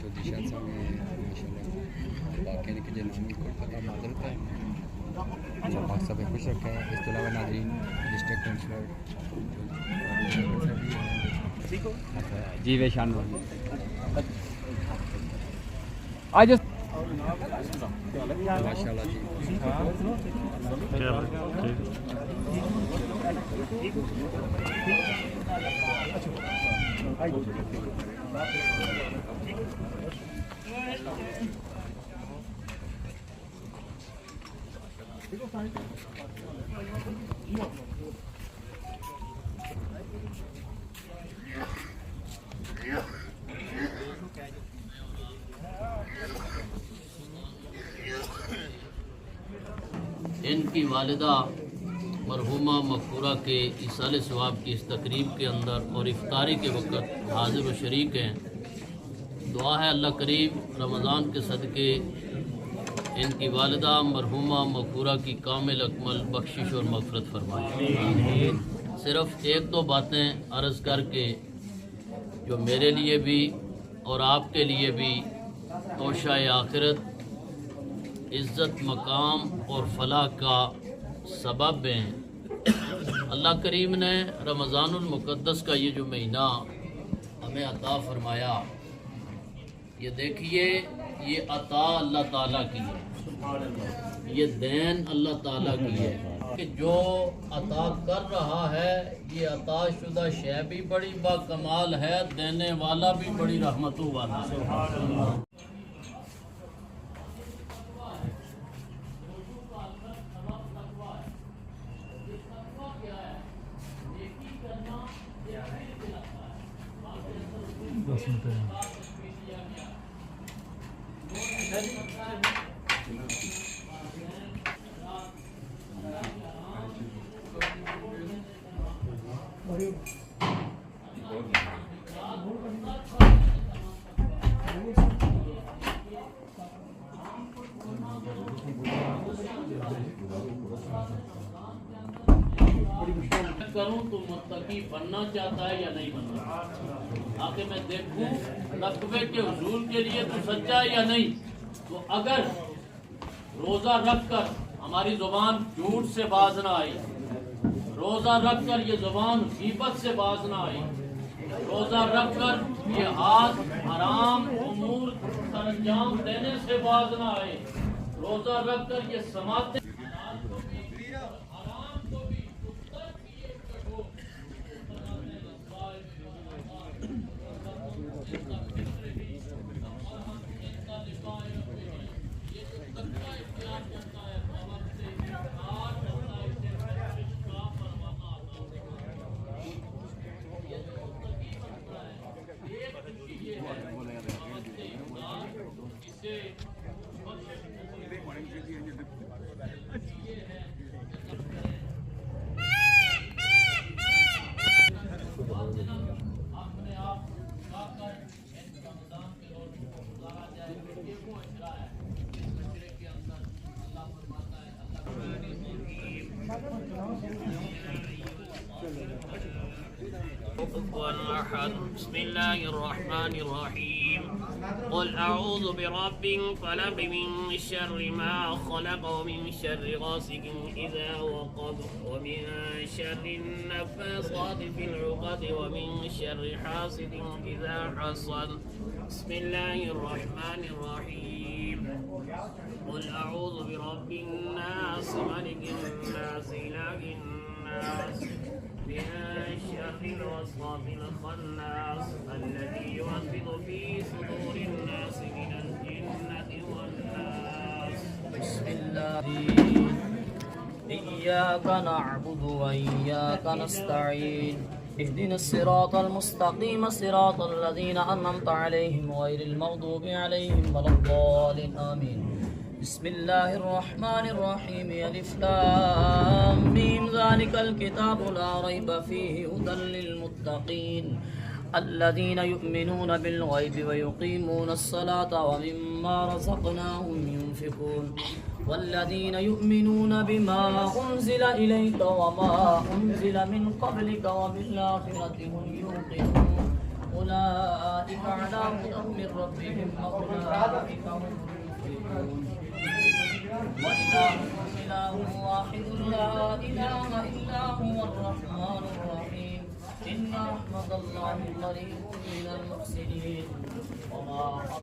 تو دشان صاحب نے ماشاءاللہ باقی کے جنہوں کو پتہ معذرت ہے پاک صاحب خوش رکھا ہے. اس کے علاوہ ناظرین ڈسٹرکٹ کونسلر جی وے شان آج ماشاء اللہ جی ان کی والدہ مرحومہ مغفورہ کے ایصال ثواب کی اس تقریب کے اندر اور افطاری کے وقت حاضر و شریک ہیں. دعا ہے اللہ کریم رمضان کے صدقے ان کی والدہ مرحومہ مغفورہ کی کامل اکمل بخشش اور مغفرت فرمائے. صرف ایک دو باتیں عرض کر کے جو میرے لیے بھی اور آپ کے لیے بھی توشہ آخرت عزت مقام اور فلاح کا سبب ہیں. اللہ کریم نے رمضان المقدس کا یہ جو مہینہ ہمیں عطا فرمایا، یہ دیکھیے یہ عطا اللہ تعالیٰ کی ہے، یہ دین اللہ تعالیٰ کی ہے کہ جو عطا کر رہا ہے یہ عطا شدہ شے بھی بڑی با کمال ہے، دینے والا بھی بڑی رحمتوں والا ہے. کروں تو متقی بننا چاہتا ہے یا نہیں بننا چاہتا، آگے میں دیکھوں رقبے کے حصول کے لیے تو سچا ہے یا نہیں. تو اگر روزہ رکھ کر ہماری زبان جھوٹ سے باز نہ آئی، روزہ رکھ کر یہ زبان غیبت سے باز نہ آئی، روزہ رکھ کر یہ ہاتھ حرام امور سر انجام دینے سے باز نہ آئے، روزہ رکھ کر یہ سماعتیں بسم الله الرحمن الرحيم قل أعوذ برب الفلق من شر ما خلق ومن شر غاسق إذا وقب ومن شر النفاثات في العقد ومن شر حاسد إذا حسد. بسم الله الرحمن الرحيم قل أعوذ برب الناس ملك الناس إله الناس من شر الوسواس الخناس الذي يوسوس في صدور الناس من الجنة والناس. بسم الله. إياك نعبد وإياك نستعين اهدنا الصراط المستقيم صراط الذين أنعمت عليهم غير المغضوب عليهم ولا الضالين آمين. بسم الله الرحمن الرحيم ألف لام ميم ذلك الكتاب لا ريب فيه هدى للمتقين الذين يؤمنون بالغيب ويقيمون الصلاة ومما رزقناهم ينفقون والذين يؤمنون بما أنزل إليك وما أنزل من قبلك وبالآخرة هم يوقنون أولئك على هدى من ربهم وأولئك هم المفلحون وإلهكم إله واحد لا إله إلا هو الرحمن الرحيم إن رحمة الله قريب من المحسنين وما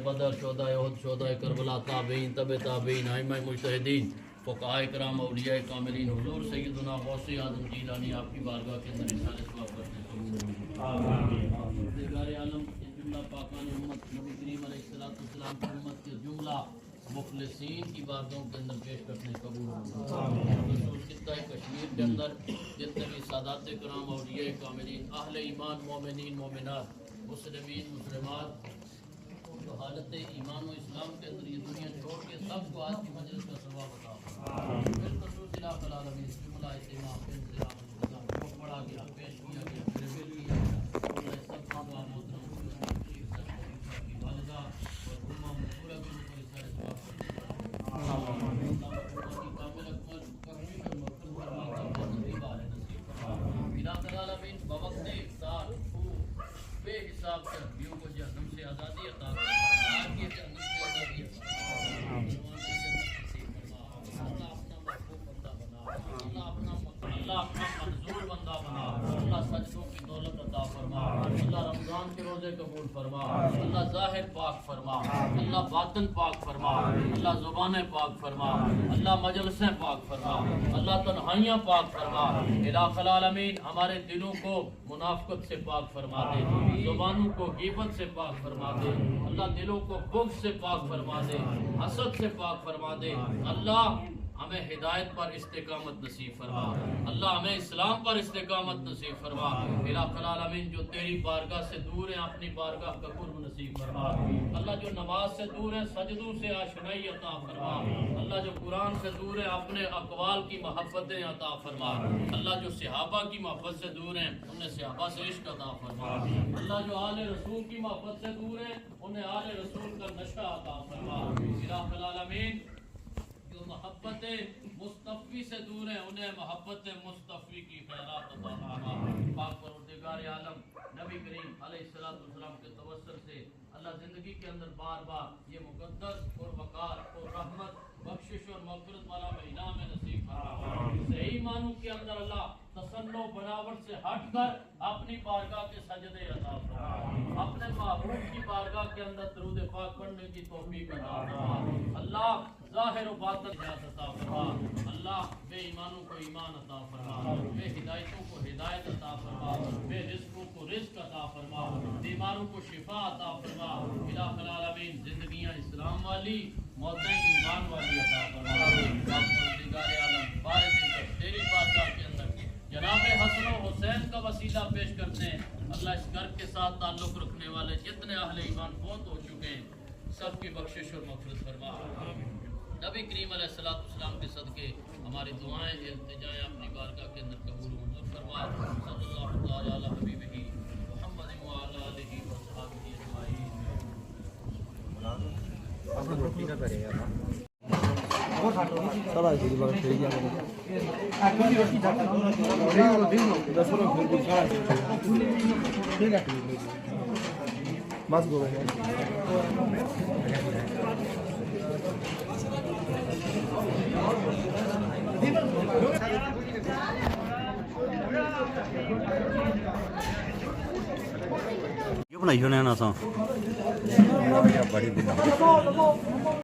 بدر شہدائے احد شہدائے کربلا تابعین تبع تابعین ائمہ مجتہدین فقہاء کرام اولیاء کاملین حضور سیدنا غوث اعظم جیلانی آپ کی بارگاہ کے اندر رسالہ ثواب کرتے ہیں پروردگار عالم اس جملہ پاکان امت نبی کریم علیہ السلام کی امت کے جملہ مخلصین کی بارگاہوں کے اندر پیش کرنے قبول ہوں رسول خطہ کشمیر کے اندر جتنے بھی سادات کرام اولیاء کاملین اہل ایمان مومنین مومنات مسلمین مسلمات جو حالت ایمان و اسلام کے اندر یہ دنیا چھوڑ کے سب کو آج کی مجلس کا ثواب عطا فرمائے بالخصوص الہ العالمین جملہ اجتماع انتظام جو پڑھا گیا پیش کیا گیا ریویل کیا گیا اللہ سب کا دعا محترم کی والدہ اور امہ پورا بھی ان کو اس طرح ثواب کرتے ہیں اللہ کی کامل اکمل تقریب اور مقبول فرما کا نصیب آلے نصیب فرما الہ العالمین بوقت افطار بے حساب سردیوں کو جہنم سے آزادی عطا فرما آگ کے جہنم سے آزادی عطا فرما اللہ اپنا محبوب بندہ بنا اللہ اپنا منظور بندہ بنا اللہ سجدوں کی دولت عطا فرما اللہ رمضان کے روزے قبول فرما اللہ ظاہر پاک فرما اللہ باطن پاک فرما اللہ زبانیں پاک فرما اللہ مجلسیں پاک فرما اللہ تنہائیاں پاک فرما الہ العالمین ہمارے دلوں کو منافقت سے پاک فرما دے زبانوں کو غیبت سے پاک فرما دے اللہ دلوں کو بغض سے پاک فرما دے حسد سے پاک فرما دے اللہ ہمیں ہدایت پر استقامت نصیب فرما اللہ ہمیں اسلام پر استقامت نصیب فرما الہ العالمین جو تیری بارگاہ سے دور ہیں اپنی بارگاہ کا قرب نصیب فرما اللہ جو نماز سے دور ہیں سجدوں سے آشنائی عطا فرما اللہ جو قرآن سے دور ہیں اپنے اقوال کی محبتیں عطا فرما اللہ جو صحابہ کی محبت سے دور ہیں انہیں صحابہ سے عشق عطا فرما اللہ جو آل رسول کی محبت سے دور ہیں انہیں آل رسول کا نشہ عطا فرما الہ العالمین جو محبت مصطفی سے دور ہیں انہیں محبت مصطفی کی خیرات عطا فرما پاک پروردگار عالم نبی کریم علیہ السلام کے توسل سے اللہ زندگی کے اندر بار بار یہ مقدس اور وقار اور رحمت بخشش اور مغفرت والا مہینہ میں نصیب فرما صحیح معنوں کے اندر اللہ تسنع بناوٹ سے ہٹ کر اپنی بارگاہ کے سجدے عطا فرما اپنے محبوب کی بارگاہ کے اندر درود پاک پڑھنے کی توفیق عطا فرما اللہ ظاہر و باطن ہدایت عطا فرما اللہ بے ایمانوں کو ایمان عطا فرما بے ہدایتوں کو ہدایت عطا فرما بے رزقوں کو رزق عطا فرما بیماروں کو شفا عطا فرما الہ العالمین زندگیاں اسلام والی موتیں ایمان والی عطا فرما پروردگار عالم بارے دن تک تیری بارگاہ کے اندر جناب حسن و حسین کا وسیلہ پیش کرتے ہیں اللہ اس گھر کے ساتھ تعلق رکھنے والے جتنے اہل ایمان فوت ہو چکے ہیں سب کی بخشش اور مغفرت فرما نبی کریم علیہ السلام کے صدقے ہماری دعائیں التجائیں اپنی بارگاہ کے اندر قبول منظور فرمائے صلی اللہ تعالی علی حبیبہ محمد وعلی آلہ وصحبہ یہ بنائی ہونے نا سا